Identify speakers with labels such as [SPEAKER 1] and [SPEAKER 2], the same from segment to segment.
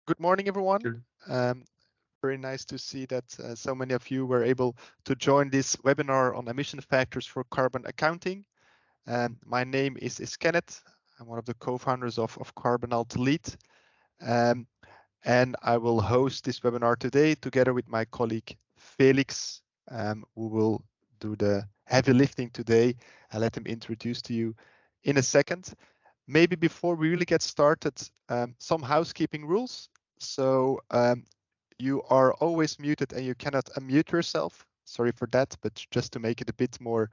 [SPEAKER 1] Good morning, everyone.
[SPEAKER 2] Sure.
[SPEAKER 1] Very nice to see that so many of you were able to join this webinar on emission factors for carbon accounting. My name is Kenneth. I'm one of the co-founders of Carbon+Alt+Delete. And I will host this webinar today together with my colleague Felix, who will do the heavy lifting today. I'll let him introduce to you in a second. Maybe before we really get started, some housekeeping rules. So you are always muted and you cannot unmute yourself. Sorry for that, but just to make it a bit more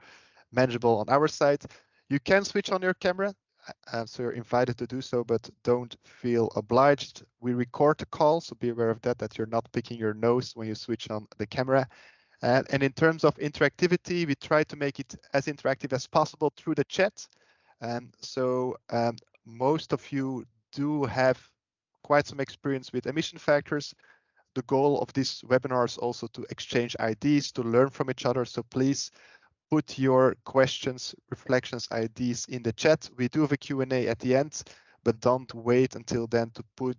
[SPEAKER 1] manageable on our side, you can switch on your camera. So you're invited to do so, but don't feel obliged. We record the call, so be aware of that you're not picking your nose when you switch on the camera. And in terms of interactivity, we try to make it as interactive as possible through the chat. So most of you do have quite some experience with emission factors. The goal of this webinar is also to exchange ideas, to learn from each other. So please put your questions, reflections, ideas in the chat. We do have a Q&A at the end, but don't wait until then to put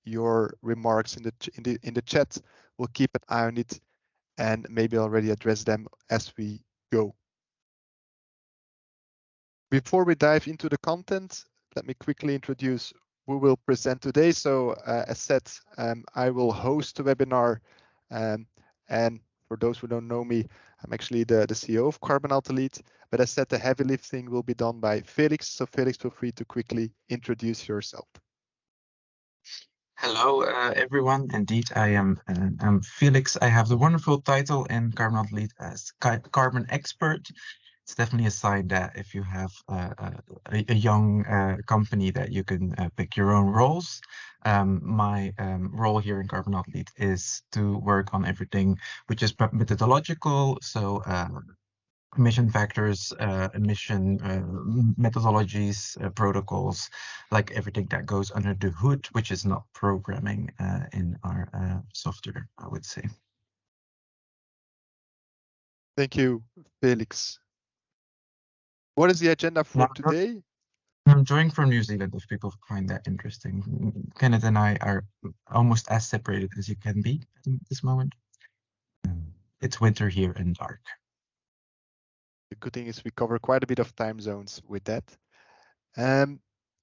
[SPEAKER 1] your remarks in the chat. We'll keep an eye on it and maybe already address them as we go. Before we dive into the content, let me quickly introduce who will present today. So as said, I will host the webinar. And for those who don't know me, I'm actually the CEO of Carbon+Alt+Delete. But as said, the heavy lifting will be done by Felix. So Felix, feel free to quickly introduce yourself.
[SPEAKER 2] Hello, everyone. Indeed, I'm Felix. I have the wonderful title in Carbon+Delete as Carbon Expert. It's definitely a sign that if you have a young company that you can pick your own roles. My role here in Carbon+Delete is to work on everything which is methodological. So emission factors, emission methodologies, protocols, like everything that goes under the hood, which is not programming in our software, I would say.
[SPEAKER 1] Thank you, Felix. What is the agenda for today?
[SPEAKER 2] I'm joining from New Zealand, if people find that interesting. Kenneth and I are almost as separated as you can be at this moment. It's winter here and dark.
[SPEAKER 1] The good thing is we cover quite a bit of time zones with that.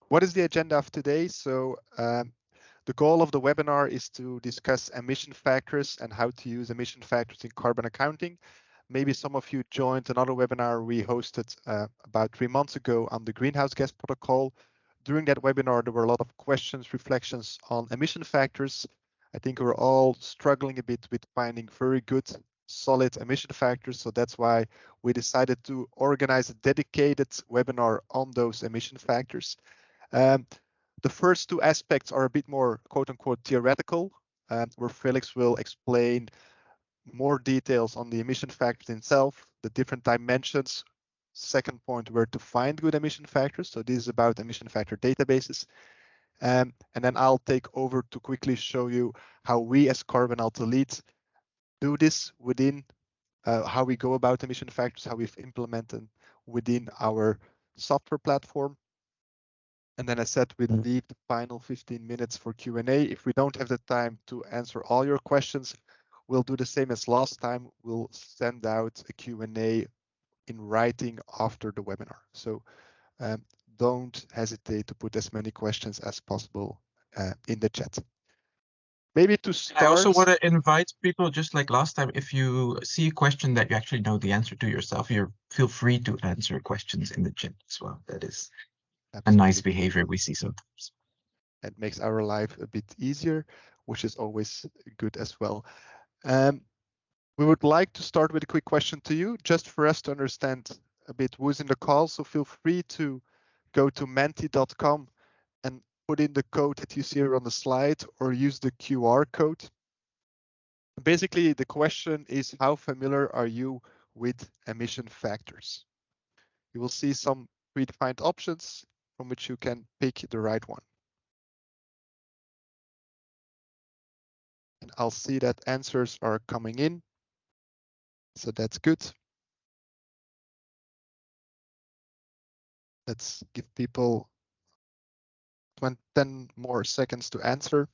[SPEAKER 1] What is the agenda of today? So the goal of the webinar is to discuss emission factors and how to use emission factors in carbon accounting. Maybe some of you joined another webinar we hosted about 3 months ago on the greenhouse gas protocol. During that webinar, there were a lot of questions, reflections on emission factors. I think we're all struggling a bit with finding very good, solid emission factors. So that's why we decided to organize a dedicated webinar on those emission factors. The first two aspects are a bit more quote unquote theoretical, where Felix will explain more details on the emission factors itself, the different dimensions. Second point, where to find good emission factors. So this is about emission factor databases. And then I'll take over to quickly show you how we as Carbon+Alt+Delete do this within how we go about emission factors, how we've implemented within our software platform. And then I said we'll leave the final 15 minutes for Q&A. If we don't have the time to answer all your questions, we'll do the same as last time. We'll send out a Q&A in writing after the webinar. So don't hesitate to put as many questions as possible in the chat. Maybe to start.
[SPEAKER 2] I also want to invite people, just like last time, if you see a question that you actually know the answer to yourself, feel free to answer questions in the chat as well. That is Absolutely. A nice behavior we see sometimes.
[SPEAKER 1] It makes our life a bit easier, which is always good as well. We would like to start with a quick question to you, just for us to understand a bit who's in the call. So feel free to go to menti.com and put in the code that you see here on the slide or use the QR code. Basically, the question is, how familiar are you with emission factors? You will see some predefined options from which you can pick the right one. And I'll see that answers are coming in. So that's good. Let's give people 10 more seconds to answer.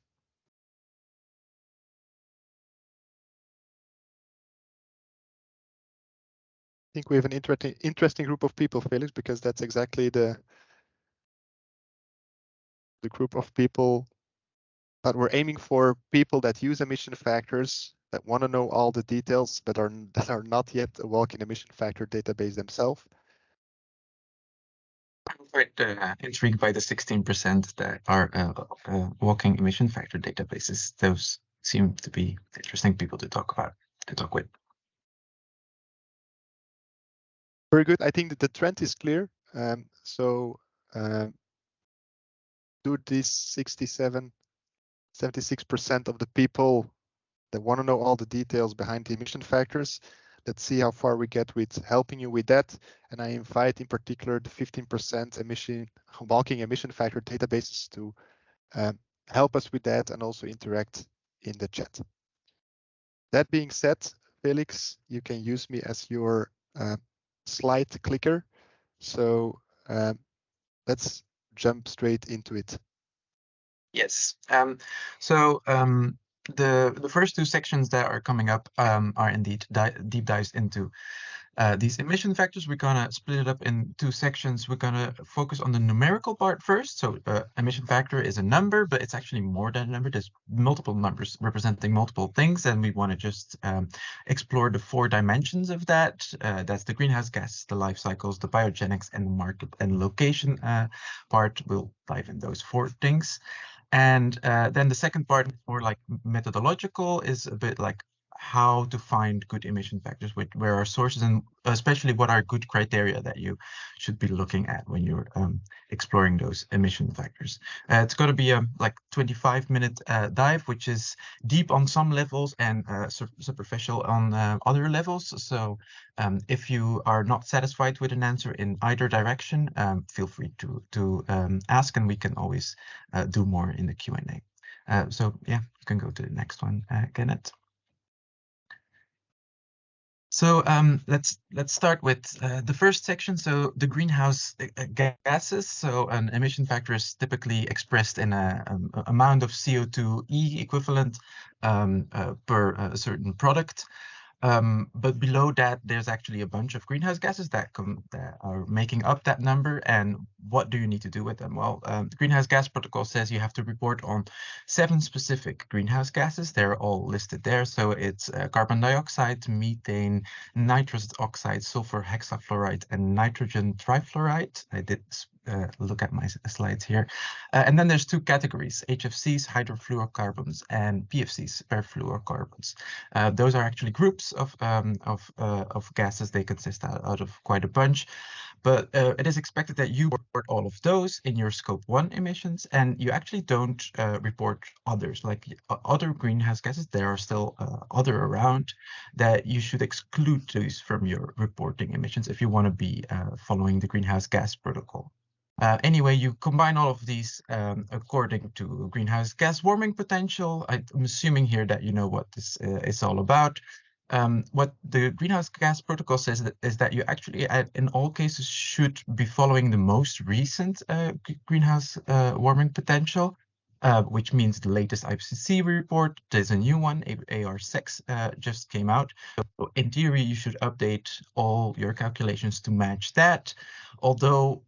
[SPEAKER 1] think we have an interesting group of people, Felix, because that's exactly the group of people that we're aiming for, people that use emission factors, that want to know all the details, but that are not yet a walk-in emission factor database themselves.
[SPEAKER 2] I'm quite intrigued by the 16% that are walking emission factor databases. Those seem to be interesting people to talk with.
[SPEAKER 1] Very good. I think that the trend is clear. Do this 76% of the people that want to know all the details behind the emission factors. Let's see how far we get with helping you with that. And I invite in particular the 15% walking emission factor databases to help us with that and also interact in the chat. That being said, Felix, you can use me as your slide clicker. So let's jump straight into it.
[SPEAKER 2] Yes. The first two sections that are coming up are indeed deep dives into these emission factors. We're gonna split it up in two sections. We're gonna focus on the numerical part first. So emission factor is a number, but it's actually more than a number. There's multiple numbers representing multiple things, and we want to just explore the 4 dimensions of that. That's the greenhouse gas, the life cycles, the biogenics, and the market and location part. We'll dive in those 4 things. And then the second part, more like methodological, is a bit like how to find good emission factors, where are sources, and especially what are good criteria that you should be looking at when you're exploring those emission factors. It's going to be a like 25-minute dive, which is deep on some levels and superficial on other levels. So if you are not satisfied with an answer in either direction, feel free to ask, and we can always do more in the Q&A. So yeah, you can go to the next one, Kenneth. So let's start with the first section. So the greenhouse gases. So an emission factor is typically expressed in an amount of CO2e equivalent per a certain product. But below that, there's actually a bunch of greenhouse gases that are making up that number. And what do you need to do with them? Well, the Greenhouse Gas Protocol says you have to report on 7 specific greenhouse gases. They're all listed there. So it's carbon dioxide, methane, nitrous oxide, sulfur hexafluoride, and nitrogen trifluoride. I did look at my slides here. And then there's 2 categories, HFCs, hydrofluorocarbons, and PFCs, perfluorocarbons. Those are actually groups of gases. They consist out of quite a bunch. But it is expected that you report all of those in your Scope 1 emissions, and you actually don't report others, like other greenhouse gases. There are still other around that you should exclude those from your reporting emissions if you want to be following the Greenhouse Gas Protocol. Anyway, you combine all of these according to greenhouse gas warming potential. I'm assuming here that you know what this is all about. What the Greenhouse Gas Protocol says is that you actually, in all cases, should be following the most recent greenhouse warming potential, which means the latest IPCC report. There's a new one, AR6, just came out. So in theory, you should update all your calculations to match that. Although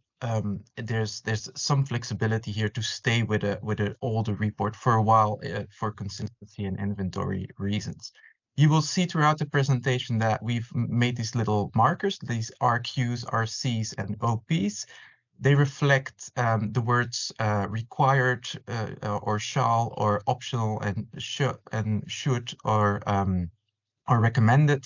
[SPEAKER 2] there's some flexibility here to stay with an older report for a while for consistency and inventory reasons. You will see throughout the presentation that we've made these little markers, these RQs, RCs, and OPs. They reflect the words required or shall or optional and should or recommended.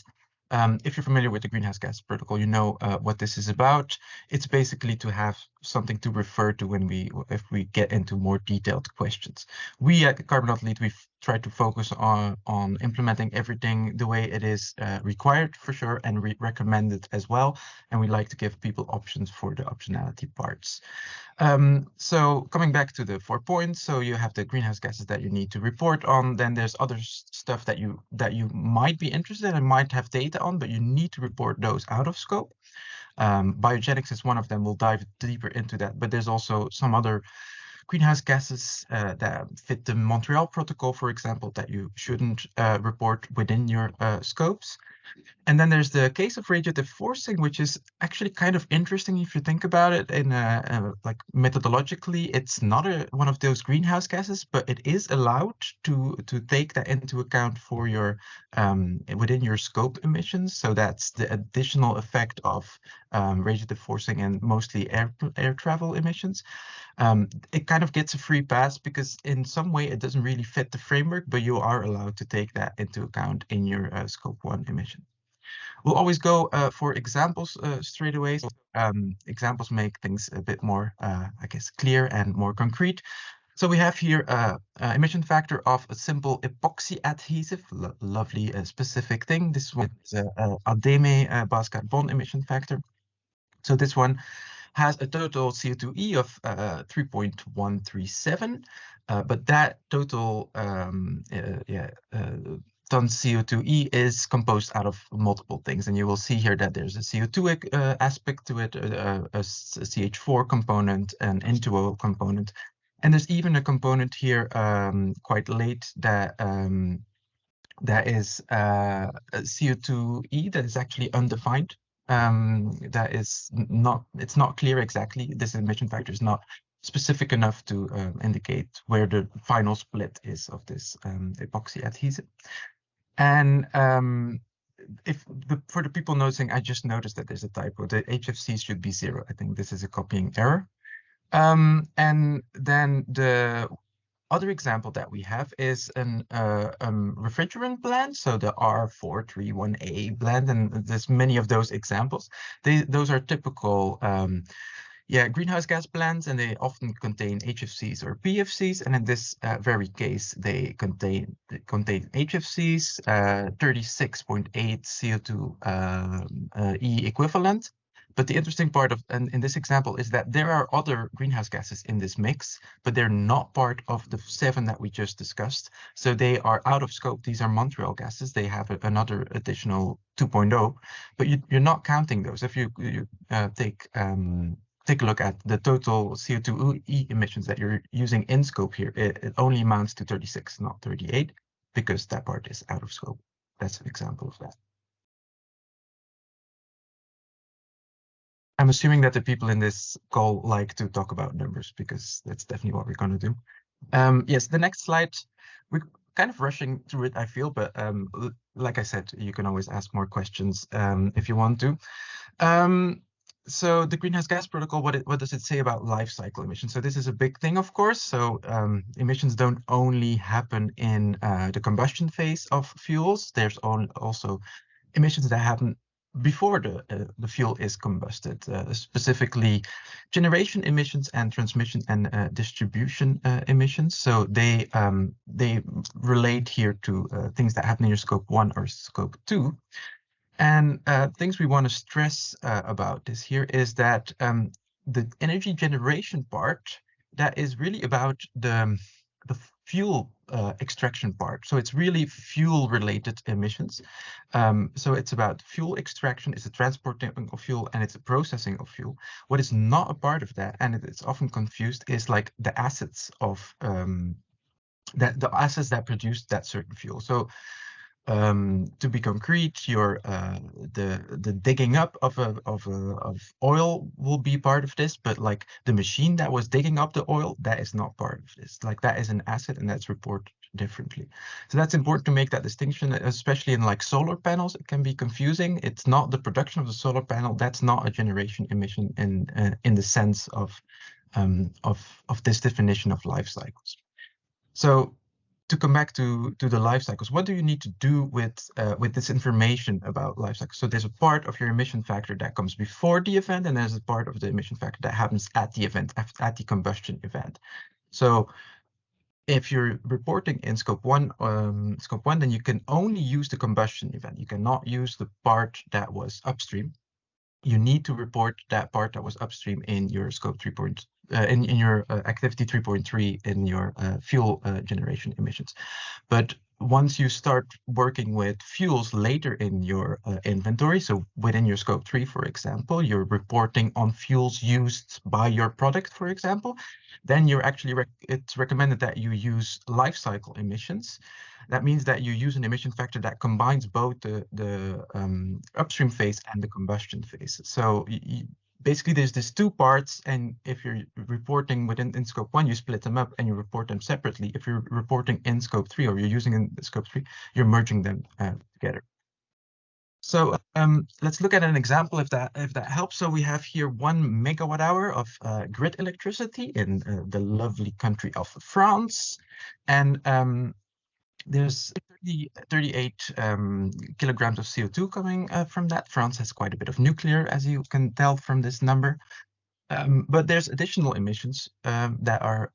[SPEAKER 2] If you're familiar with the Greenhouse Gas Protocol, you know what this is about. It's basically to have something to refer to if we get into more detailed questions. We at Carbon+Delete, we've tried to focus on implementing everything the way it is required for sure, and recommended as well. And we like to give people options for the optionality parts. So coming back to the 4 points, so you have the greenhouse gases that you need to report on. Then there's other stuff that you might be interested in and might have data on, but you need to report those out of scope. Biogenics is one of them. We'll dive deeper into that, but there's also some other greenhouse gases that fit the Montreal Protocol, for example, that you shouldn't report within your scopes. And then there's the case of radiative forcing, which is actually kind of interesting if you think about it in like methodologically. It's not one of those greenhouse gases, but it is allowed to take that into account for your within your scope emissions. So that's the additional effect of radiative forcing and mostly air travel emissions. It kind of gets a free pass because in some way it doesn't really fit the framework, but you are allowed to take that into account in your scope 1 emission. We'll always go for examples straight away. So, examples make things a bit more, I guess, clear and more concrete. So we have here emission factor of a simple epoxy adhesive, lovely specific thing. This one is a ADEME base carbon emission factor. So this one has a total CO2e of 3.137, but that total ton CO2e is composed out of multiple things. And you will see here that there's a CO2 aspect to it, a CH4 component, an N2O component. And there's even a component here quite late that that is CO2e that is actually undefined. That is it's not clear exactly. This emission factor is not specific enough to indicate where the final split is of this epoxy adhesive. And for the people noticing, I just noticed that there's a typo. The HFC should be 0. I think this is a copying error. And then the other example that we have is an refrigerant blend, so the R431A blend, and there's many of those examples. Those are typical greenhouse gas blends, and they often contain HFCs or PFCs, and in this very case, they contain HFCs, 36.8 CO2 E equivalent. But the interesting part of, and in this example, is that there are other greenhouse gases in this mix, but they're not part of the 7 that we just discussed. So they are out of scope. These are Montreal gases. They have another additional 2.0, but you're not counting those. If you take a look at the total CO2e emissions that you're using in scope here, it only amounts to 36, not 38, because that part is out of scope. That's an example of that. I'm assuming that the people in this call like to talk about numbers, because that's definitely what we're going to do. Yes, the next slide, we're kind of rushing through it, I feel, but like I said, you can always ask more questions if you want to. So the greenhouse gas protocol, what does it say about life cycle emissions? So this is a big thing, of course. So emissions don't only happen in the combustion phase of fuels. There's also emissions that happen before the fuel is combusted, specifically generation emissions and transmission and distribution emissions. So they relate here to things that happen in your scope 1 or scope 2. And things we want to stress about this here is that the energy generation part, that is really about the fuel extraction part. So it's really fuel related emissions. So it's about fuel extraction, it's a transporting of fuel, and it's a processing of fuel. What is not a part of that, and it's often confused, is like the assets of the assets that produce that certain fuel. So to be concrete, your the digging up of oil will be part of this, but like the machine that was digging up the oil, that is not part of this. Like that is an asset, and that's reported differently. So that's important to make that distinction, especially in like solar panels. It can be confusing. It's not the production of the solar panel. That's not a generation emission in the sense of this definition of life cycles. So to come back to the life cycles, what do you need to do with this information about life cycles? So there's a part of your emission factor that comes before the event, and there's a part of the emission factor that happens at the event, at the combustion event. So if you're reporting in scope 1, then you can only use the combustion event. You cannot use the part that was upstream. You need to report that part that was upstream in your scope 3. In your activity 3.3 in your fuel generation emissions. But once you start working with fuels later in your inventory, so within your scope 3, for example, you're reporting on fuels used by your product, for example, then you're actually it's recommended that you use life cycle emissions. That means that you use an emission factor that combines both the upstream phase and the combustion phase. So basically there's these two parts, and if you're reporting in scope 1, you split them up and you report them separately. If you're reporting in scope 3 or you're using in scope 3, you're merging them together. So let's look at an example if that helps. So we have here 1 megawatt hour of grid electricity in the lovely country of France, and there's 38 kilograms of CO2 coming from that. France has quite a bit of nuclear, as you can tell from this number. But there's additional emissions that are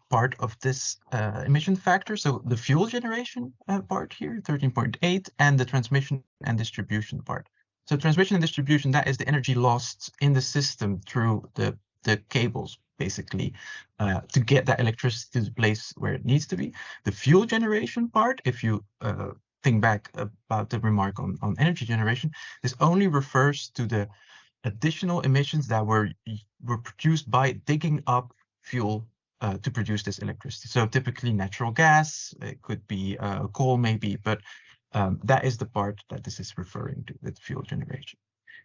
[SPEAKER 2] part of this emission factor. So the fuel generation part here, 13.8, and the transmission and distribution part. So transmission and distribution, that is the energy lost in the system through the cables, basically, to get that electricity to the place where it needs to be. The fuel generation part, if you think back about the remark on energy generation, this only refers to the additional emissions that were produced by digging up fuel to produce this electricity. So typically natural gas, it could be coal maybe, but that is the part that this is referring to with fuel generation.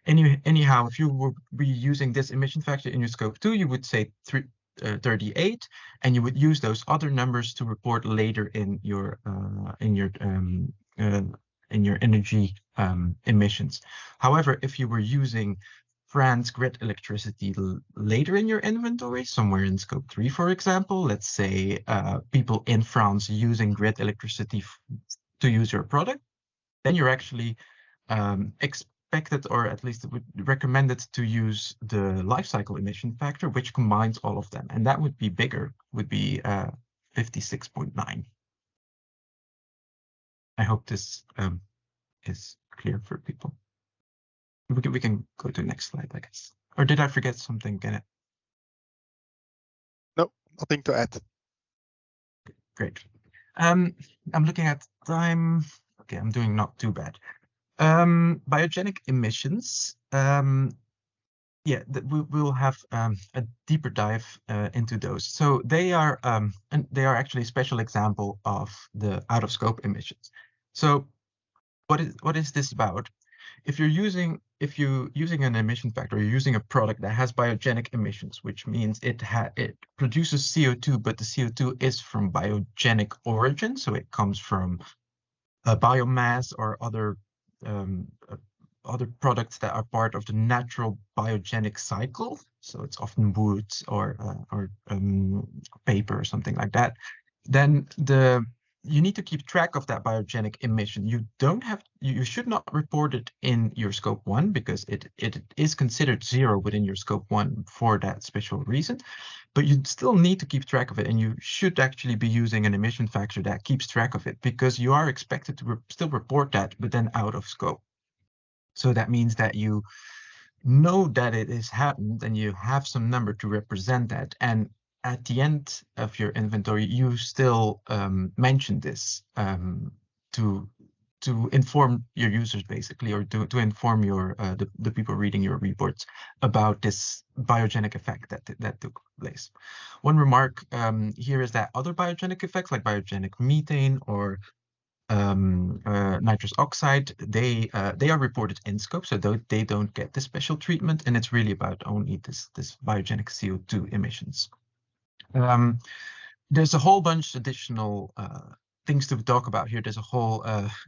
[SPEAKER 2] Anyhow, if you would be using this emission factor in your scope 2, you would say 38, and you would use those other numbers to report later in your energy emissions. However, if you were using France grid electricity later in your inventory, somewhere in scope 3, for example, let's say people in France using grid electricity to use your product, then you're actually expected, or at least recommended, to use the life cycle emission factor, which combines all of them, and that would be bigger, would be 56.9. I hope this is clear for people. We can go to the next slide, I guess. Or did I forget something, Kenneth?
[SPEAKER 1] No, nothing to add.
[SPEAKER 2] Great. I'm looking at time. Okay, I'm doing not too bad. Biogenic emissions. Yeah, we'll have a deeper dive into those. So they are actually a special example of the out of scope emissions. So what is this about? If you're using an emission factor, you're using a product that has biogenic emissions, which means it produces CO2, but the CO2 is from biogenic origin, so it comes from biomass or other products that are part of the natural biogenic cycle. So it's often wood or paper or something like that. Then you need to keep track of that biogenic emission. You should not report it in your scope 1 because it is considered 0 within your scope 1 for that special reason. But you still need to keep track of it, and you should actually be using an emission factor that keeps track of it, because you are expected to still report that, but then out of scope. So that means that you know that it has happened and you have some number to represent that. And at the end of your inventory, you still mention this to inform your users, basically, or to inform your the people reading your reports about this biogenic effect that took place. One remark here is that other biogenic effects, like biogenic methane or nitrous oxide, they are reported in scope, so they don't get this special treatment, and it's really about only this biogenic CO2 emissions. There's a whole bunch additional things to talk about here. There's a whole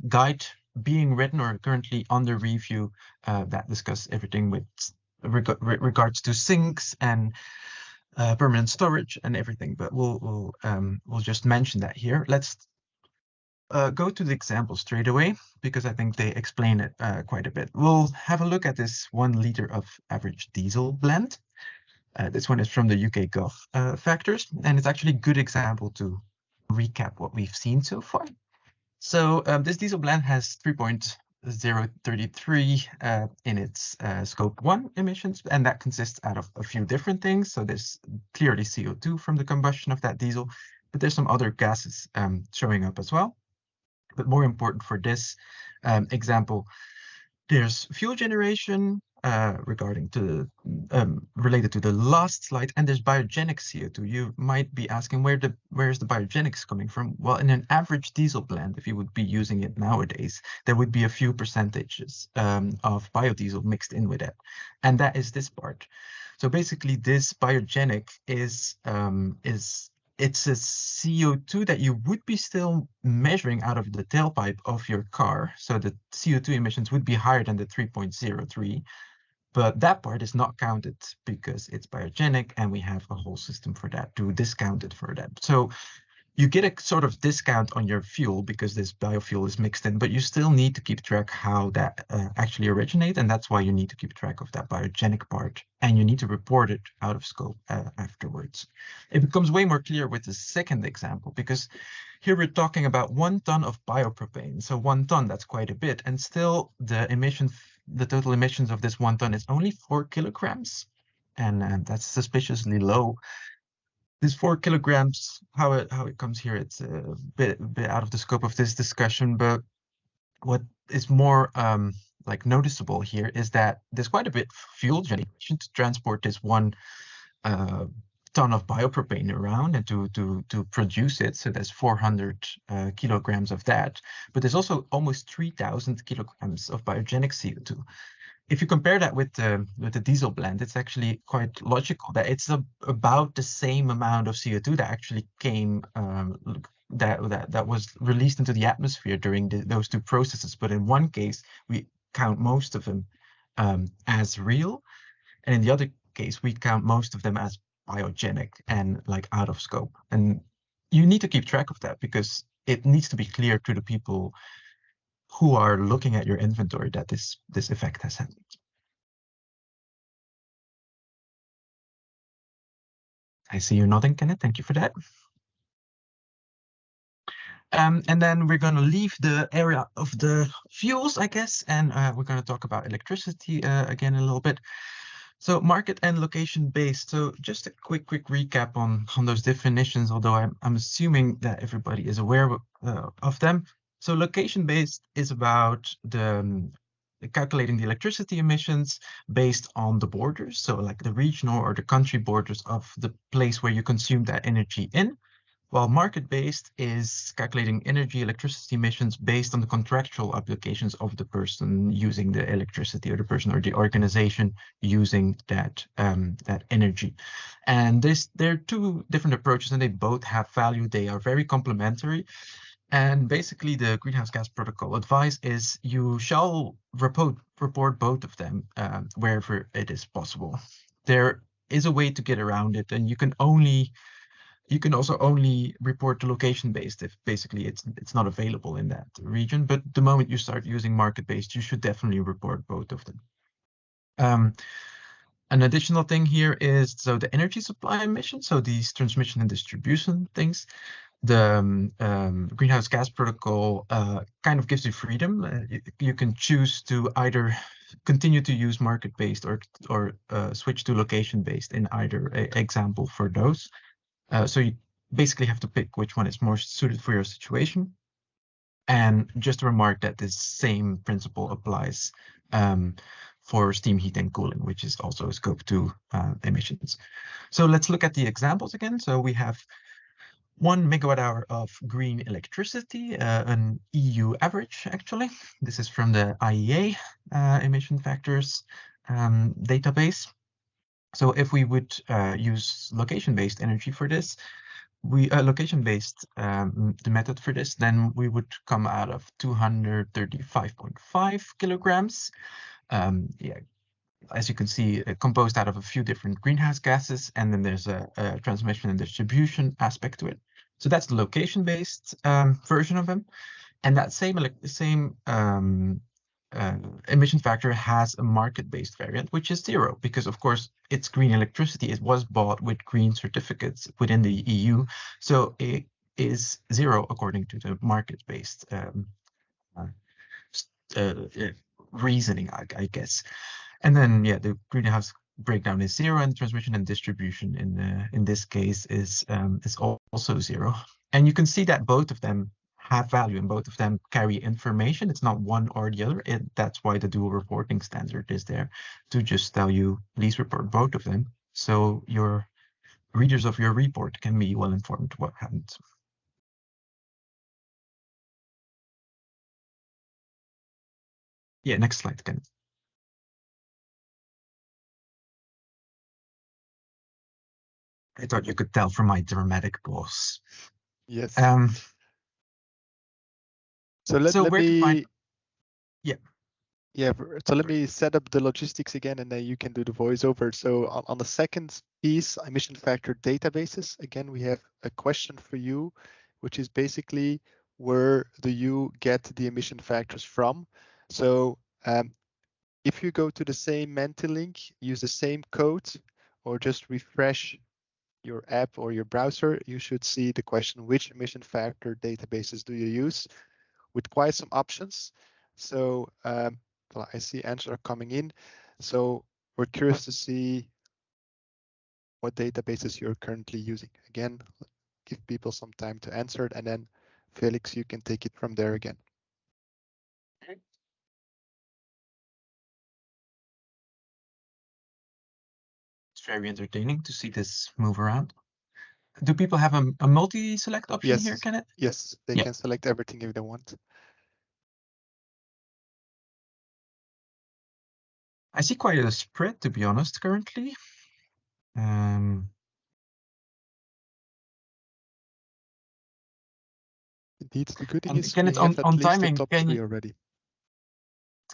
[SPEAKER 2] guide being written or currently under review that discuss everything with regards to sinks and permanent storage and everything. But we'll just mention that here. Let's go to the example straight away, because I think they explain it quite a bit. We'll have a look at this 1 liter of average diesel blend. This one is from the UK Gov factors, and it's actually a good example to recap what we've seen so far. So this diesel blend has 3.033 in its scope 1 emissions, and that consists out of a few different things. So there's clearly CO2 from the combustion of that diesel, but there's some other gases showing up as well. But more important for this example, there's fuel generation related to the last slide, and there's biogenic CO2. You might be asking where's the biogenics coming from? Well, in an average diesel blend, if you would be using it nowadays, there would be a few percentages of biodiesel mixed in with it, and that is this part. So basically, this biogenic it's a CO2 that you would be still measuring out of the tailpipe of your car. So the CO2 emissions would be higher than the 3.03, but that part is not counted because it's biogenic, and we have a whole system for that to discount it for that. So you get a sort of discount on your fuel because this biofuel is mixed in, but you still need to keep track how that actually originates, and that's why you need to keep track of that biogenic part, and you need to report it out of scope afterwards. It becomes way more clear with the second example, because here we're talking about 1 ton of biopropane. So 1 ton, that's quite a bit, and still the total emissions of this 1 ton is only 4 kilograms, and that's suspiciously low. This 4 kilograms, how it comes here, it's a bit out of the scope of this discussion, but what is more like noticeable here is that there's quite a bit of fuel generation to transport this 1 ton of biopropane around and to produce it. So there's 400 kilograms of that, but there's also almost 3,000 kilograms of biogenic CO2. If you compare that with the diesel blend, it's actually quite logical that it's about the same amount of CO2 that actually came that was released into the atmosphere during those two processes. But in one case, we count most of them as real, and in the other case, we count most of them as biogenic and like out of scope. And you need to keep track of that because it needs to be clear to the people who are looking at your inventory that this effect has happened. I see you nodding, Kenneth. Thank you for that. And then we're going to leave the area of the fuels, I guess, and we're going to talk about electricity again a little bit. So market and location based. So just a quick recap on those definitions, although I'm assuming that everybody is aware of them. So location based is about calculating the electricity emissions based on the borders. So like the regional or the country borders of the place where you consume that energy in. While market-based is calculating electricity emissions based on the contractual obligations of the person using the electricity, or the person or the organization using that energy. And there are two different approaches, and they both have value. They are very complementary. And basically, the Greenhouse Gas Protocol advice is you shall report both of them wherever it is possible. There is a way to get around it, and you can also only report the location-based if basically it's not available in that region. But the moment you start using market-based, you should definitely report both of them. An additional thing here is the energy supply emissions, so these transmission and distribution things. The Greenhouse Gas Protocol kind of gives you freedom. You can choose to either continue to use market-based or switch to location-based in either example for those. So you basically have to pick which one is more suited for your situation. And just a remark that this same principle applies for steam heat and cooling, which is also scope 2 emissions. So let's look at the examples again. So we have 1 megawatt hour of green electricity, an EU average, actually. This is from the IEA emission factors database. So if we would use location-based energy for this, location-based the method for this, then we would come out of 235.5 kilograms. Yeah, as you can see, composed out of a few different greenhouse gases, and then there's a transmission and distribution aspect to it. So that's the location-based version of them, and that same emission factor has a market-based variant, which is 0, because of course it's green electricity. It was bought with green certificates within the EU, so it is 0 according to the market-based reasoning, I guess. And then yeah, the greenhouse breakdown is 0, and transmission and distribution in this case is also 0. And you can see that both of them have value, and both of them carry information. It's not one or the other. That's why the dual reporting standard is there, to just tell you, please report both of them, so your readers of your report can be well informed what happened. Yeah, next slide, Ken. I thought you could tell from my dramatic pause.
[SPEAKER 1] Yes.
[SPEAKER 2] So
[SPEAKER 1] let
[SPEAKER 2] where
[SPEAKER 1] me
[SPEAKER 2] to find? Yeah.
[SPEAKER 1] Yeah, so let me set up the logistics again, and then you can do the voiceover. So on the second piece, emission factor databases, again, we have a question for you, which is basically where do you get the emission factors from? So if you go to the same Menti link, use the same code, or just refresh your app or your browser, you should see the question, which emission factor databases do you use? With quite some options. So well, I see answers are coming in. So we're curious to see what databases you're currently using. Again, give people some time to answer it, and then Felix, you can take it from there again.
[SPEAKER 2] It's very entertaining to see this move around. Do people have a multi-select option here, Kenneth?
[SPEAKER 1] Yes, they can select everything if they want.
[SPEAKER 2] I see quite a spread, to be honest, currently.
[SPEAKER 1] Indeed, the good thing is
[SPEAKER 2] Kenneth,
[SPEAKER 1] we have at
[SPEAKER 2] on
[SPEAKER 1] least
[SPEAKER 2] timing,
[SPEAKER 1] the top three already.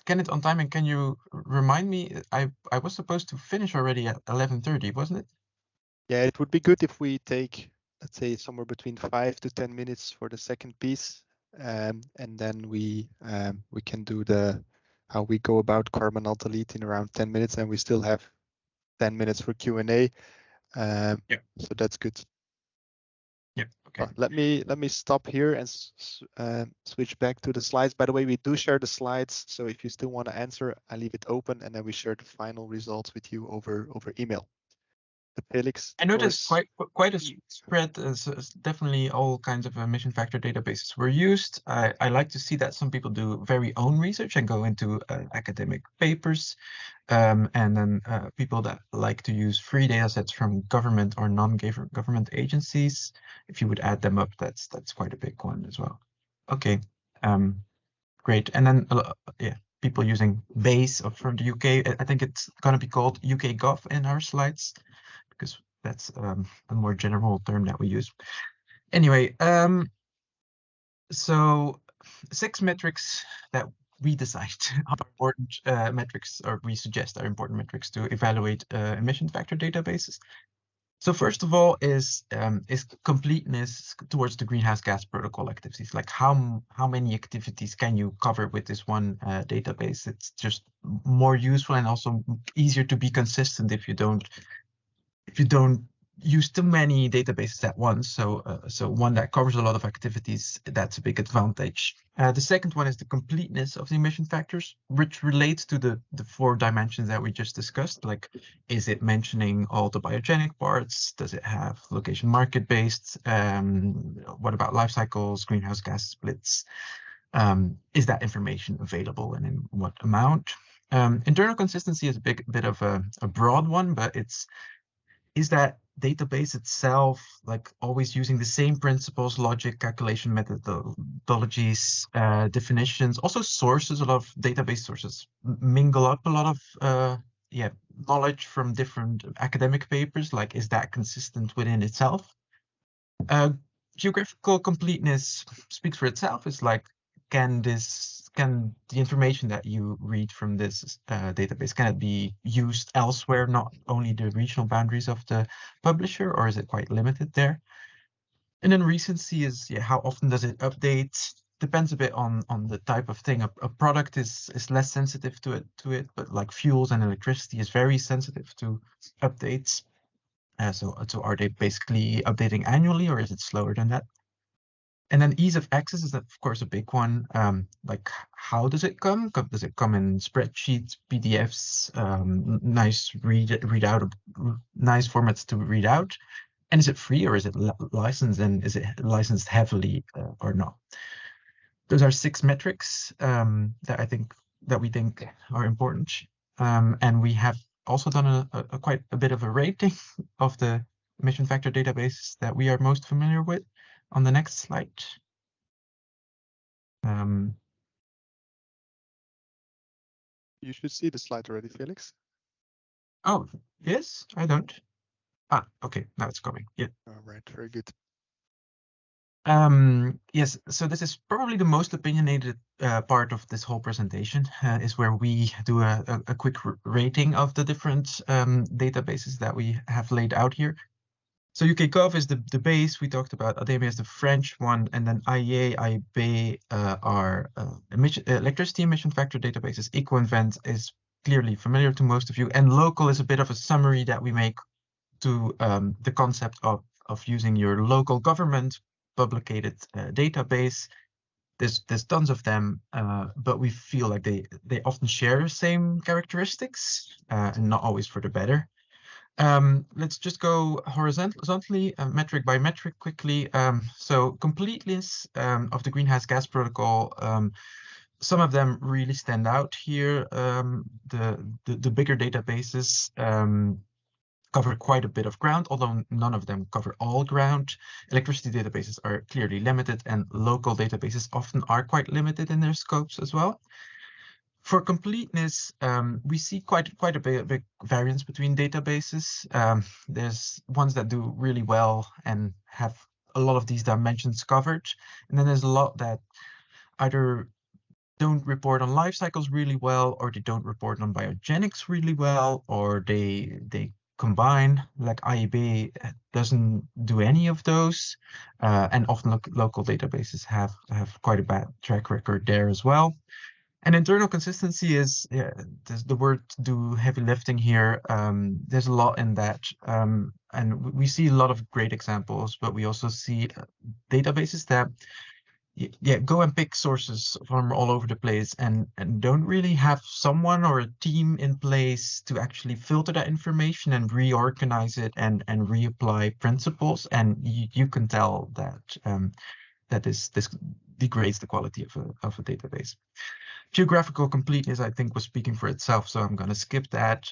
[SPEAKER 2] Kenneth, on timing, can you remind me? I was supposed to finish already at 11:30, wasn't it?
[SPEAKER 1] Yeah, it would be good if we take, let's say, somewhere between 5 to 10 minutes for the second piece, and then we can do how we go about Carbon+Alt+Delete in around 10 minutes, and we still have 10 minutes for Q&A. So that's good.
[SPEAKER 2] Yeah. Okay.
[SPEAKER 1] Let me stop here and switch back to the slides. By the way, we do share the slides, so if you still want to answer, I leave it open, and then we share the final results with you over email. Felix,
[SPEAKER 2] I noticed quite a spread. Definitely all kinds of emission factor databases were used. I like to see that some people do very own research and go into academic papers, and then people that like to use free data sets from government or non-government agencies. If you would add them up, that's quite a big one as well. Okay, great. And then yeah, people using BASE from the UK. I think it's going to be called UK Gov in our slides, because that's a more general term that we use. Anyway, so 6 metrics that we decide are important metrics, or we suggest are important metrics to evaluate emission factor databases. So first of all is completeness towards the greenhouse gas protocol activities. Like how many activities can you cover with this one database? It's just more useful and also easier to be consistent if you don't use too many databases at once. So one that covers a lot of activities, that's a big advantage. The second one is the completeness of the emission factors, which relates to the 4 dimensions that we just discussed. Like, is it mentioning all the biogenic parts? Does it have location market-based? What about life cycles, greenhouse gas splits? Is that information available and in what amount? Internal consistency is a bit of a broad one, but is that database itself like always using the same principles, logic, calculation methodologies, definitions, also sources? A lot of database sources mingle up a lot of knowledge from different academic papers. Like, is that consistent within itself? Geographical completeness speaks for itself. It's like, can the information that you read from this database, can it be used elsewhere, not only the regional boundaries of the publisher, or is it quite limited there? And then recency is, how often does it update? Depends a bit on the type of thing. A product is less sensitive to it, but like fuels and electricity is very sensitive to updates. So are they basically updating annually, or is it slower than that? And then ease of access is, of course, a big one. Like, how does it come? Does it come in spreadsheets, PDFs, nice readout, nice formats to read out? And is it free, or is it licensed? And is it licensed heavily or not? those are 6 metrics that we think are important. And we have also done quite a bit of a rating of the emission factor databases that we are most familiar with on the next slide.
[SPEAKER 1] You should see the slide already, Felix.
[SPEAKER 2] Oh, yes, I don't. Ah, okay, now it's coming. Yeah.
[SPEAKER 1] All right, very good.
[SPEAKER 2] Yes, so this is probably the most opinionated part of this whole presentation, is where we do a quick rating of the different databases that we have laid out here. So UKGov is the base. We talked about ADEME is the French one, and then IEA, IB are electricity emission factor databases. EcoInvent is clearly familiar to most of you, and local is a bit of a summary that we make to the concept of using your local government publicated database. There's tons of them, but we feel like they often share the same characteristics, and not always for the better. Let's just go horizontally, metric by metric quickly. So completeness of the greenhouse gas protocol. Some of them really stand out here. The bigger databases cover quite a bit of ground, although none of them cover all ground. Electricity databases are clearly limited, and local databases often are quite limited in their scopes as well. For completeness, we see quite a big variance between databases. There's ones that do really well and have a lot of these dimensions covered, and then there's a lot that either don't report on life cycles really well, or they don't report on biogenics really well, or they combine, like IEB doesn't do any of those, and often local databases have quite a bad track record there as well. And internal consistency is the word do heavy lifting here. There's a lot in that, and we see a lot of great examples, but we also see databases that go and pick sources from all over the place and don't really have someone or a team in place to actually filter that information and reorganize it and reapply principles. And you can tell that that this degrades the quality of a database. Geographical completeness, I think, was speaking for itself, so I'm going to skip that.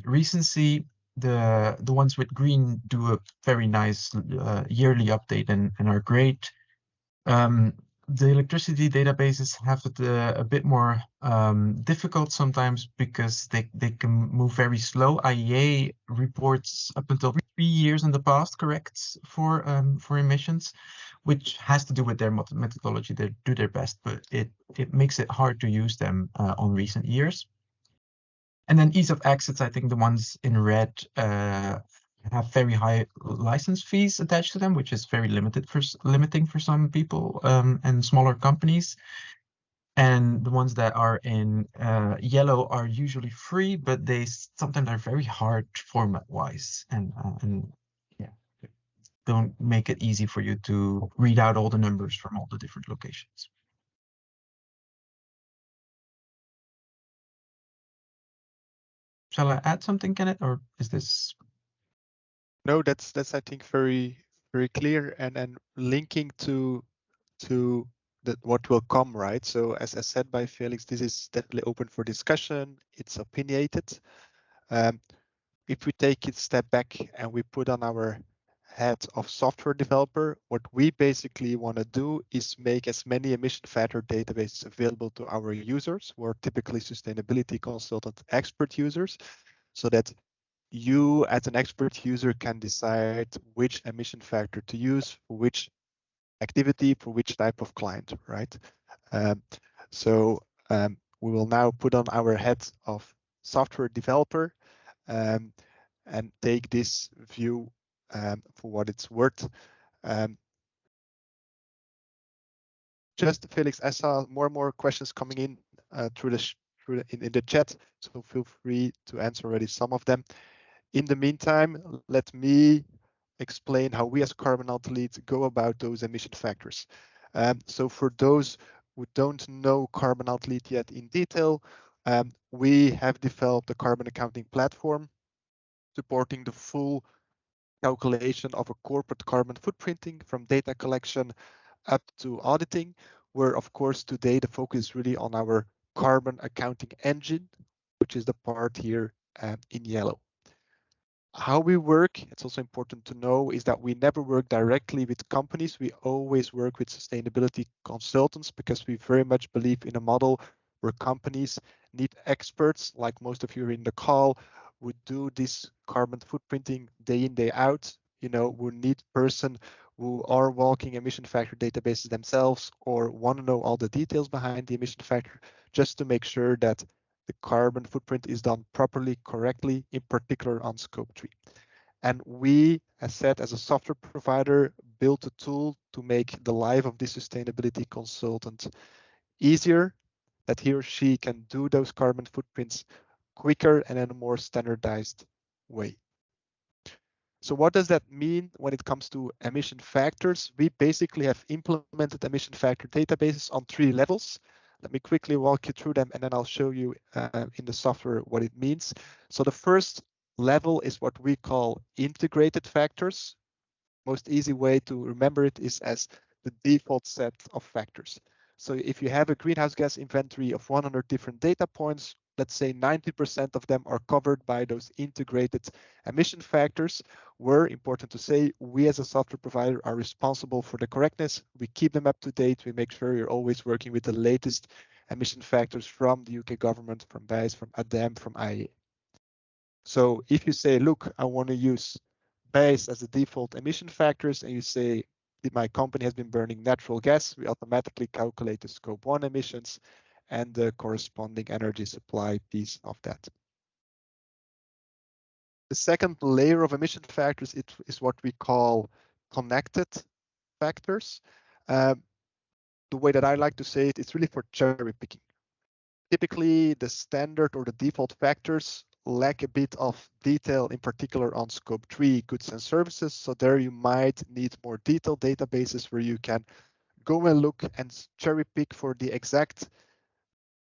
[SPEAKER 2] Recency, the ones with green do a very nice yearly update and are great. The electricity databases have it a bit more difficult sometimes because they can move very slow. IEA reports up until 3 years in the past, correct, for emissions, which has to do with their methodology. They do their best, but it makes it hard to use them on recent years. And then ease of access, I think the ones in red have very high license fees attached to them, which is very limiting for some people and smaller companies. And the ones that are in yellow are usually free, but they sometimes are very hard format-wise, and don't make it easy for you to read out all the numbers from all the different locations. Shall I add something, Kenneth, or is this?
[SPEAKER 1] No, that's I think very clear and linking to what will come, right? So as said by Felix, this is definitely open for discussion. It's opinionated. If we take it a step back and we put on our hat of software developer, what we basically want to do is make as many emission factor databases available to our users, who are typically sustainability consultant expert users, so that you as an expert user can decide which emission factor to use for which activity, for which type of client, right? We will now put on our hat of software developer and take this view for what it's worth. Just Felix, I saw more and more questions coming in in the chat, so feel free to answer already some of them. In the meantime, let me explain how we as Carbon+Alt+Delete go about those emission factors. So for those who don't know Carbon+Alt+Delete yet in detail, we have developed a carbon accounting platform supporting the full calculation of a corporate carbon footprinting from data collection up to auditing. where of course today the focus is really on our carbon accounting engine, which is the part here in yellow. How we work, it's also important to know, is that we never work directly with companies. We always work with sustainability consultants because we very much believe in a model where companies need experts, like most of you in the call, would do this carbon footprinting day in, day out. You know, we need person who are walking emission factor databases themselves or want to know all the details behind the emission factor, just to make sure that the carbon footprint is done properly, correctly, in particular on scope 3. And we, as said, as a software provider, built a tool to make the life of this sustainability consultant easier, that he or she can do those carbon footprints quicker and in a more standardized way. So what does that mean when it comes to emission factors? We basically have implemented emission factor databases on 3 levels. Let me quickly walk you through them, and then I'll show you in the software what it means. So the first level is what we call integrated factors. Most easy way to remember it is as the default set of factors. So if you have a greenhouse gas inventory of 100 different data points, let's say 90% of them are covered by those integrated emission factors, where, important to say, we as a software provider are responsible for the correctness. We keep them up to date. We make sure you're always working with the latest emission factors from the UK government, from BICE, from ADEM, from IEA. So if you say, look, I want to use BICE as the default emission factors, and you say my company has been burning natural gas, we automatically calculate the scope 1 emissions and the corresponding energy supply piece of that. The second layer of emission factors is what we call connected factors. The way that I like to say it, it's really for cherry picking. Typically, the standard or the default factors lack a bit of detail, in particular on scope 3 goods and services. So there you might need more detailed databases where you can go and look and cherry pick for the exact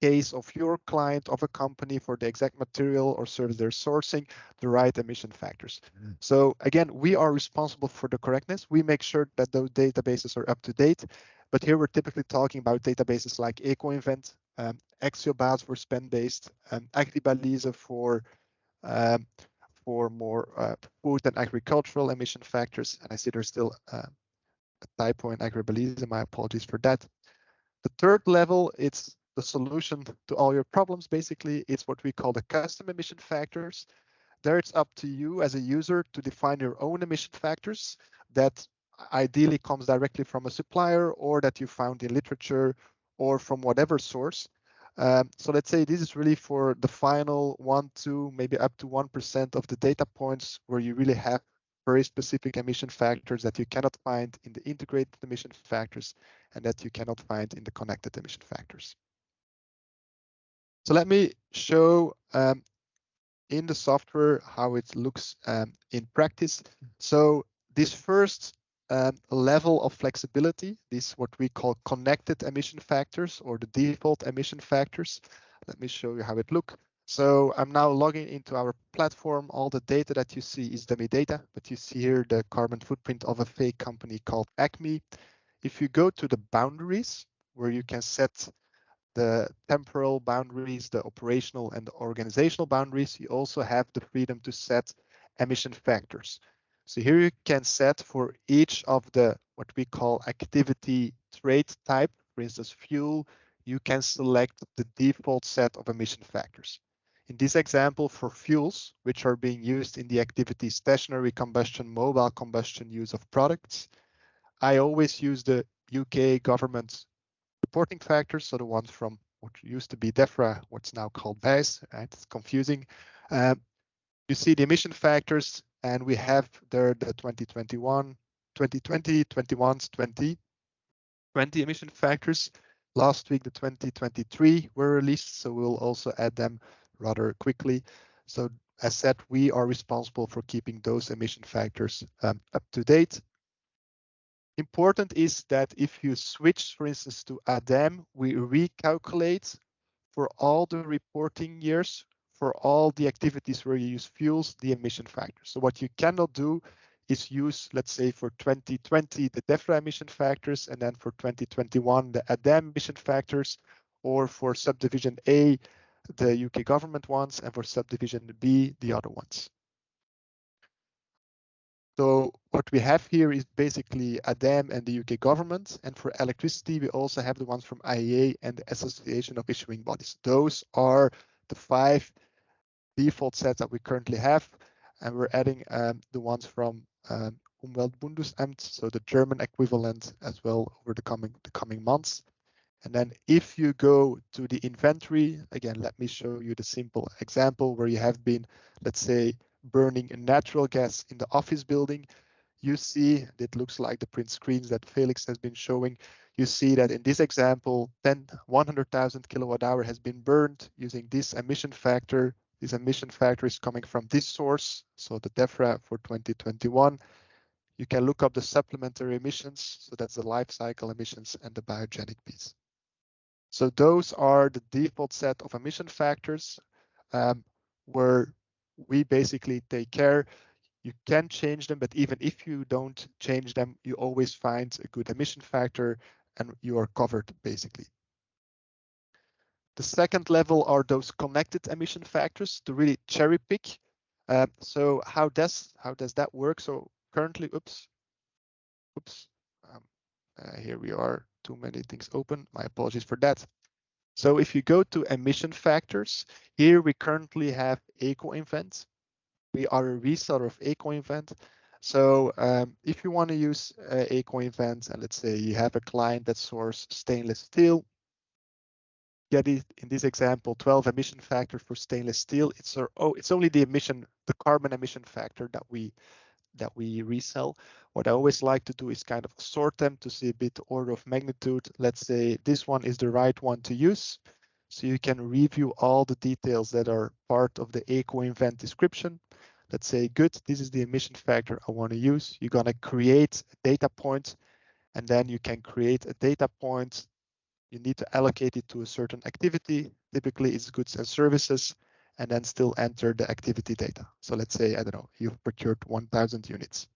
[SPEAKER 1] case of your client, of a company, for the exact material or service they're sourcing, the right emission factors. So again, we are responsible for the correctness. We make sure that those databases are up to date. But here we're typically talking about databases like EcoInvent, Axiobase for spend-based, Agribalise for more food and agricultural emission factors. And I see there's still a typo in Agribalise. My apologies for that. The third level, it's the solution to all your problems. Basically, it's what we call the custom emission factors. There it's up to you as a user to define your own emission factors that ideally comes directly from a supplier or that you found in literature or from whatever source. So let's say this is really for the final 1, 2, maybe up to 1% of the data points where you really have very specific emission factors that you cannot find in the integrated emission factors and that you cannot find in the connected emission factors. So let me show in the software how it looks in practice. So this first level of flexibility, this what we call connected emission factors or the default emission factors. Let me show you how it looks. So I'm now logging into our platform. All the data that you see is dummy data, but you see here the carbon footprint of a fake company called Acme. If you go to the boundaries, where you can set the temporal boundaries, the operational and the organizational boundaries, you also have the freedom to set emission factors. So here you can set for each of the what we call activity trait type, for instance, fuel, you can select the default set of emission factors. In this example, for fuels, which are being used in the activity stationary combustion, mobile combustion use of products, I always use the UK government reporting factors, so the ones from what used to be DEFRA, what's now called BICE, right? It's confusing. You see the emission factors, and we have there the 2021, 2020, 21s, 2020 emission factors. Last week, the 2023 were released, so we'll also add them rather quickly. So as said, we are responsible for keeping those emission factors up to date. Important is that if you switch, for instance, to ADEM, we recalculate for all the reporting years, for all the activities where you use fuels, the emission factors. So what you cannot do is used, let's say for 2020, the DEFRA emission factors, and then for 2021, the ADEM emission factors, or for subdivision A, the UK government ones, and for subdivision B, the other ones. So what we have here is basically ADEM and the UK government, and for electricity, we also have the ones from IEA and the Association of Issuing Bodies. Those are the 5 default sets that we currently have, and we're adding the ones from Umweltbundesamt, so the German equivalent as well over the coming months. And then if you go to the inventory, again, let me show you the simple example where you have been, let's say, burning natural gas in the office building. You see, it looks like the print screens that Felix has been showing. You see that in this example, 100,000 kilowatt hour has been burned using this emission factor. This emission factor is coming from this source, so the DEFRA for 2021. You can look up the supplementary emissions, so that's the life cycle emissions and the biogenic piece. So those are the default set of emission factors where we basically take care. You can change them, but even if you don't change them, you always find a good emission factor and you are covered basically. The second level are those connected emission factors to really cherry pick. So how does that work? So currently, here we are, too many things open. My apologies for that. So if you go to emission factors, here we currently have EcoInvent. We are a reseller of EcoInvent. So if you want to use EcoInvent, and let's say you have a client that sources stainless steel, get it in this example, 12 emission factor for stainless steel. It's only the carbon emission factor that we resell. What I always like to do is kind of sort them to see a bit order of magnitude. Let's say this one is the right one to use. So you can review all the details that are part of the EcoInvent description. Let's say, good, this is the emission factor I want to use. You're going to create a data point, and then you can create a data point. You need to allocate it to a certain activity. Typically, it's goods and services, and then still enter the activity data. So let's say, I don't know, you've procured 1,000 units.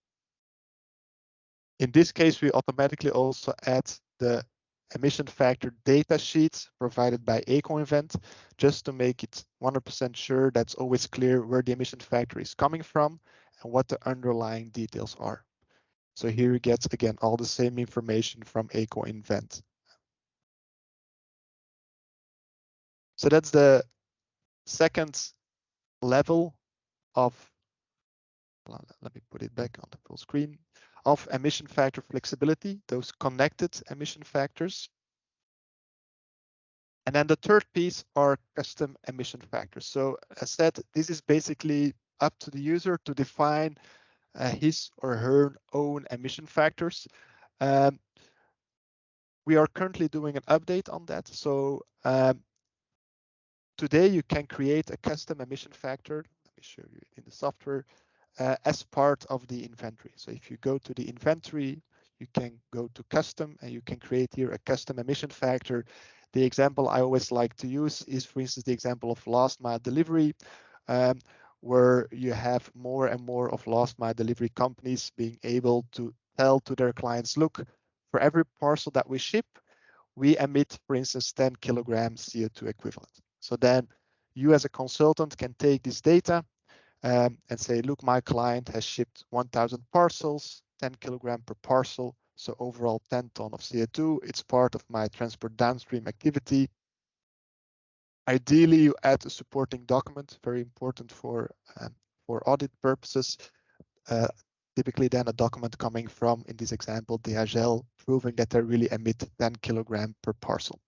[SPEAKER 1] In this case, we automatically also add the emission factor data sheet provided by EcoInvent, just to make it 100% sure that's always clear where the emission factor is coming from and what the underlying details are. So here you get, again, all the same information from EcoInvent. So that's the second level of, let me put it back on the full screen, of emission factor flexibility, those connected emission factors. And then the third piece are custom emission factors. So as said, this is basically up to the user to define his or her own emission factors. We are currently doing an update on that. So today you can create a custom emission factor. Let me show you in the software as part of the inventory. So if you go to the inventory, you can go to custom and you can create here a custom emission factor. The example I always like to use is, for instance, the example of last mile delivery, where you have more and more of last mile delivery companies being able to tell to their clients, look, for every parcel that we ship, we emit, for instance, 10 kilograms CO2 equivalent. So then you as a consultant can take this data and say, look, my client has shipped 1,000 parcels, 10 kilogram per parcel. So overall 10 ton of CO2, it's part of my transport downstream activity. Ideally, you add a supporting document, very important for audit purposes. Typically then a document coming from, in this example, DHL, proving that they really emit 10 kilogram per parcel.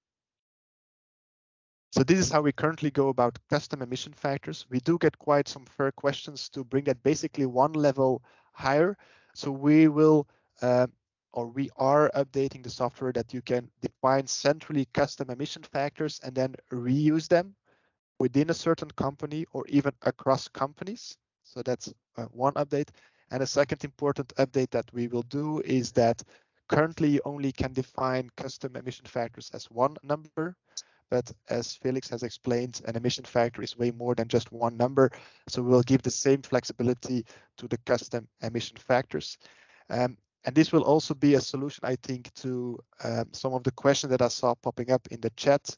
[SPEAKER 1] So this is how we currently go about custom emission factors. We do get quite some fair questions to bring that basically one level higher. So we will, or we are updating the software that you can define centrally custom emission factors and then reuse them within a certain company or even across companies. So that's one update. And a second important update that we will do is that currently you only can define custom emission factors as one number. but as Felix has explained, an emission factor is way more than just one number. So we'll give the same flexibility to the custom emission factors. And this will also be a solution, I think, to some of the questions that I saw popping up in the chat.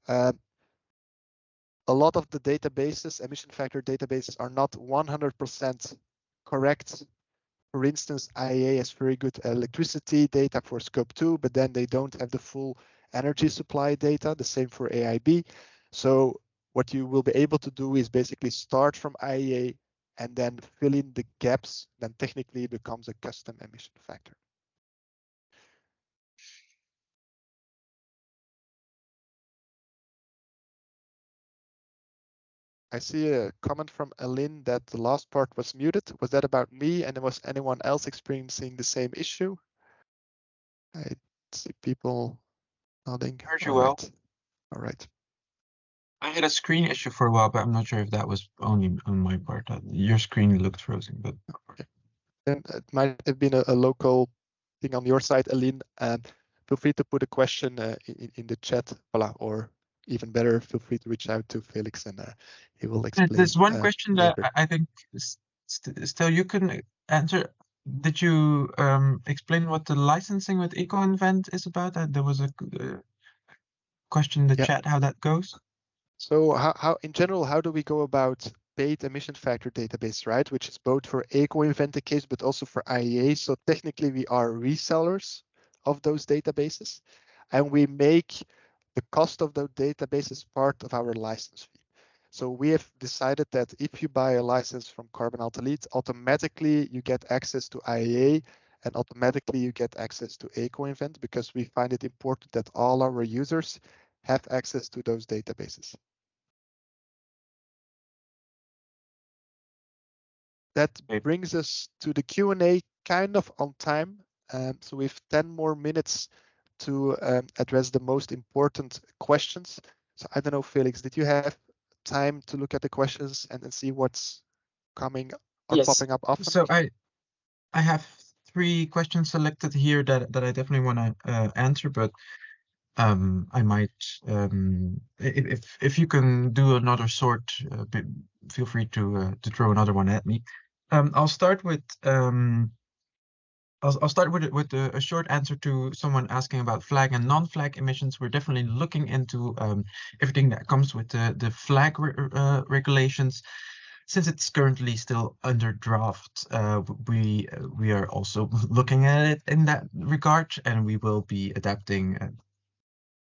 [SPEAKER 1] A lot of the databases, emission factor databases, are not 100% correct. For instance, IEA has very good electricity data for scope 2, but then they don't have the full energy supply data, the same for AIB. So what you will be able to do is basically start from IEA and then fill in the gaps, then technically it becomes a custom emission factor. I see a comment from Aline that the last part was muted. Was that about me? And was anyone else experiencing the same issue? I see people nodding.
[SPEAKER 2] Heard you
[SPEAKER 1] All
[SPEAKER 2] well.
[SPEAKER 1] right. All right.
[SPEAKER 2] I had a screen issue for a while, but I'm not sure if that was only on my part. Your screen looked frozen, but
[SPEAKER 1] okay. Then it might have been a local thing on your side, Aline. Feel free to put a question in the chat, or even better, feel free to reach out to Felix and he will explain.
[SPEAKER 2] There's one question
[SPEAKER 1] later.
[SPEAKER 2] that I think still you can answer. Did you explain what the licensing with EcoInvent is about? There was a question in the chat how that goes.
[SPEAKER 1] So how in general, how do we go about paid emission factor database, right? Which is both for EcoInvent case, but also for IEA. So technically we are resellers of those databases and we make the cost of those databases part of our license fee. So we have decided that if you buy a license from Carbon+Alt+Delete, automatically you get access to IEA and automatically you get access to EcoInvent because we find it important that all our users have access to those databases. That brings us to the Q&A kind of on time. So we have 10 more minutes to address the most important questions. So I don't know, Felix, did you have time to look at the questions and see what's coming or popping up often?
[SPEAKER 2] So I have 3 questions selected here that I definitely want to answer, but I might if you can do another sort, feel free to throw another one at me. I'll start with I'll start with a short answer to someone asking about flag and non-flag emissions. We're definitely looking into everything that comes with the flag regulations. Since it's currently still under draft, we are also looking at it in that regard, and we will be adapting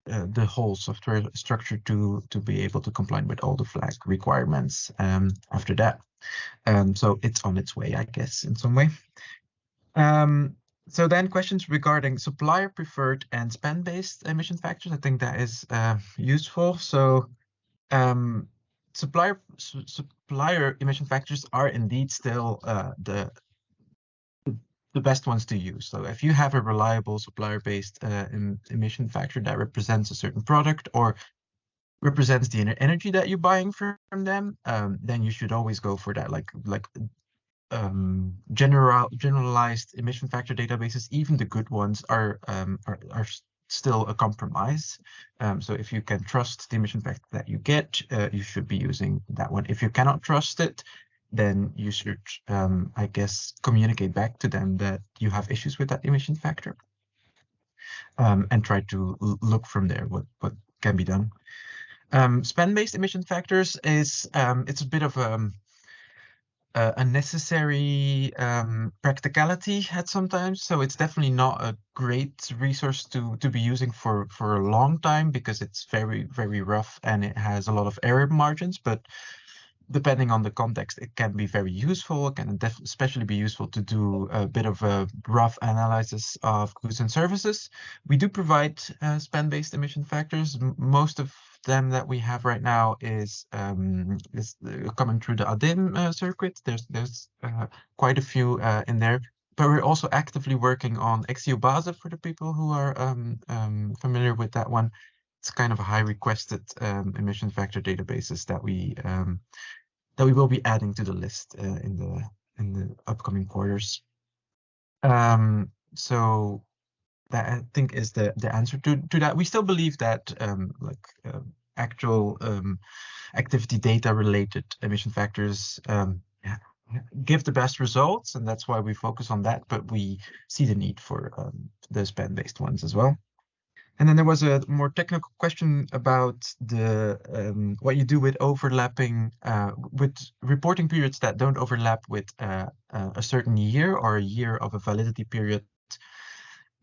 [SPEAKER 2] the whole software structure to be able to comply with all the flag requirements after that. So it's on its way, I guess, in some way. So then questions regarding supplier preferred and spend-based emission factors. I think that is useful. So supplier emission factors are indeed still the best ones to use. So if you have a reliable supplier-based emission factor that represents a certain product or represents the energy that you're buying from them, then you should always go for that. Like generalized emission factor databases, even the good ones, are still a compromise. So if you can trust the emission factor that you get, you should be using that one. If you cannot trust it, then you should, I guess, communicate back to them that you have issues with that emission factor, and try to look from there what can be done. Spend-based emission factors is it's a bit of a necessary practicality at sometimes. So it's definitely not a great resource to be using for a long time because it's very, very rough and it has a lot of error margins. But depending on the context, it can be very useful. It can especially be useful to do a bit of a rough analysis of goods and services. We do provide spend-based emission factors. Most of them that we have right now is coming through the ADIM circuit. There's quite a few in there, but we're also actively working on Exiobase for the people who are familiar with that one. It's kind of a high requested emission factor databases that we will be adding to the list in the upcoming quarters. So that I think is the answer to that. We still believe that actual activity data related emission factors give the best results, and that's why we focus on that, but we see the need for the span-based ones as well. And then there was a more technical question about the what you do with overlapping with reporting periods that don't overlap with a certain year or a year of a validity period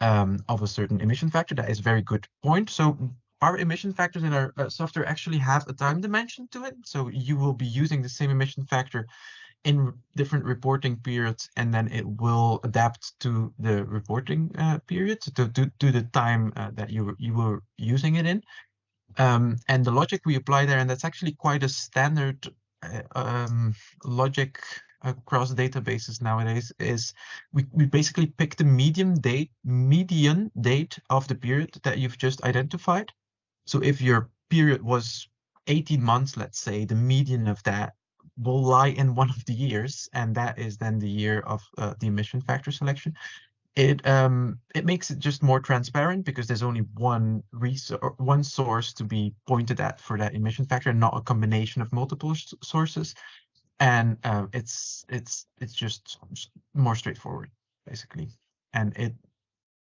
[SPEAKER 2] of a certain emission factor. That is a very good point. So our emission factors in our software actually have a time dimension to it. So you will be using the same emission factor in different reporting periods, and then it will adapt to the reporting period, to the time that you were using it in. And the logic we apply there, and that's actually quite a standard logic across databases nowadays, is we basically pick the median date of the period that you've just identified. So if your period was 18 months, let's say, the median of that will lie in one of the years, and that is then the year of the emission factor selection. It makes it just more transparent because there's only one source to be pointed at for that emission factor, and not a combination of multiple sources. And it's just more straightforward, basically. And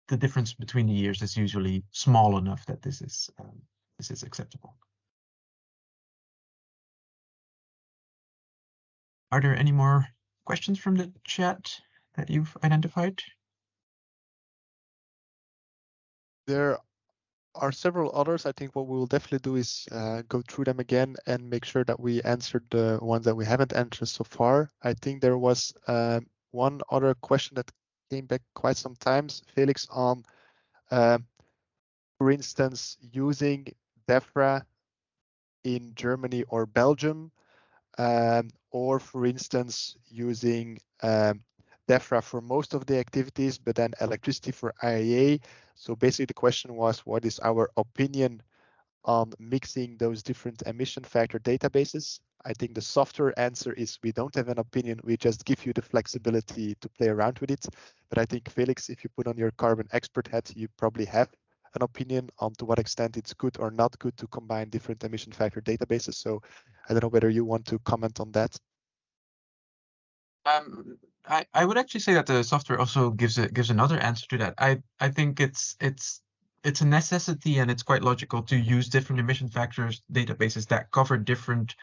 [SPEAKER 2] the difference between the years is usually small enough that this is acceptable. Are there any more questions from the chat that you've identified?
[SPEAKER 1] There are several others. I think what we will definitely do is go through them again and make sure that we answered the ones that we haven't answered so far. I think there was one other question that came back quite some times, Felix, on, for instance, using DEFRA in Germany or Belgium, or for instance, using DEFRA for most of the activities, but then electricity for IAA. So basically the question was, what is our opinion on mixing those different emission factor databases? I think the software answer is we don't have an opinion. We just give you the flexibility to play around with it. But I think, Felix, if you put on your carbon expert hat, you probably have an opinion on to what extent it's good or not good to combine different emission factor databases. So I don't know whether you want to comment on that.
[SPEAKER 2] I would actually say that the software also gives another answer to that. I think it's a necessity, and it's quite logical to use different emission factors databases that cover different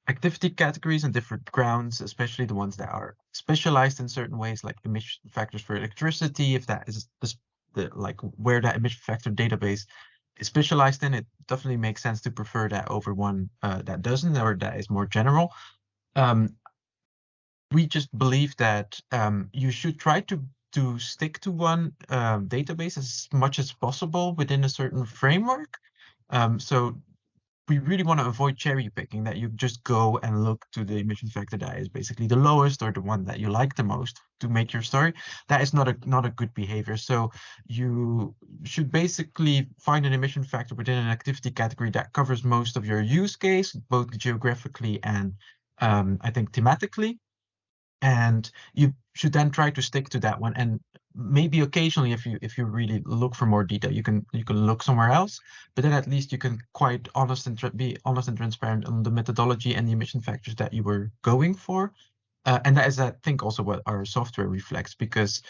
[SPEAKER 2] activity categories and different grounds, especially the ones that are specialized in certain ways, like emission factors for electricity. If that is like where that emission factor database is specialized in, it definitely makes sense to prefer that over one that doesn't, or that is more general. We just believe that you should try to stick to one database as much as possible within a certain framework. So we really want to avoid cherry picking, that you just go and look to the emission factor that is basically the lowest or the one that you like the most to make your story. That is not a good behavior. So you should basically find an emission factor within an activity category that covers most of your use case, both geographically and I think thematically. And you should then try to stick to that one. And maybe occasionally, if you really look for more detail, you can look somewhere else. But then at least you can quite be honest and transparent on the methodology and the emission factors that you were going for. And that is, I think, also what our software reflects, because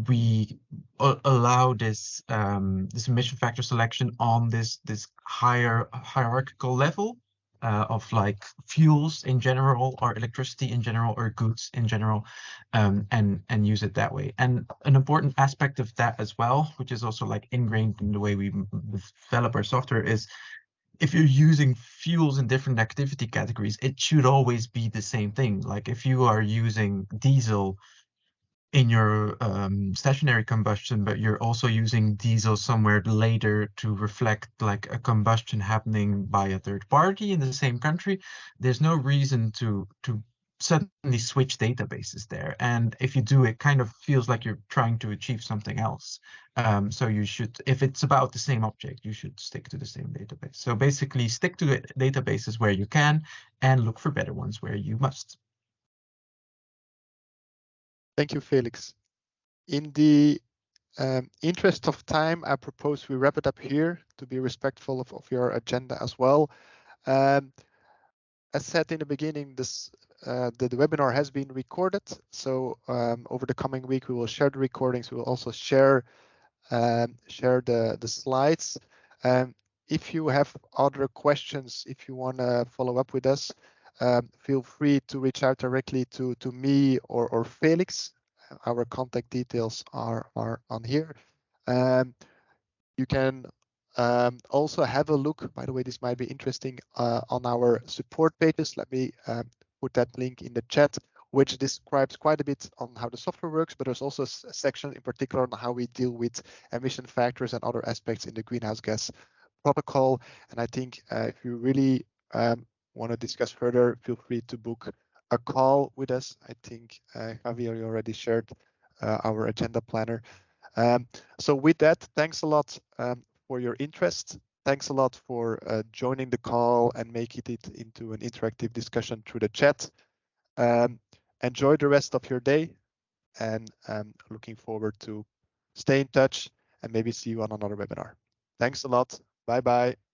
[SPEAKER 2] we allow this this emission factor selection on this higher hierarchical level. Of like fuels in general, or electricity in general, or goods in general, and use it that way. And an important aspect of that as well, which is also like ingrained in the way we develop our software, is if you're using fuels in different activity categories, it should always be the same thing. Like if you are using diesel in your stationary combustion, but you're also using diesel somewhere later to reflect like a combustion happening by a third party in the same country, there's no reason to suddenly switch databases there. And if you do, it kind of feels like you're trying to achieve something else. So you should, if it's about the same object, you should stick to the same database. So basically stick to the databases where you can and look for better ones where you must.
[SPEAKER 1] Thank you, Felix. In the interest of time, I propose we wrap it up here to be respectful of your agenda as well. As said in the beginning, the webinar has been recorded. So over the coming week, we will share the recordings. We will also share the slides. If you have other questions, if you want to follow up with us, feel free to reach out directly to me or Felix. Our contact details are on here. You can also have a look, by the way, this might be interesting, on our support pages. Let me put that link in the chat, which describes quite a bit on how the software works, but there's also a section in particular on how we deal with emission factors and other aspects in the greenhouse gas protocol. And I think if you really want to discuss further, feel free to book a call with us. I think Javier, you already shared our agenda planner. So with that, thanks a lot for your interest. Thanks a lot for joining the call and making it into an interactive discussion through the chat. Enjoy the rest of your day, and looking forward to stay in touch and maybe see you on another webinar. Thanks a lot. Bye-bye.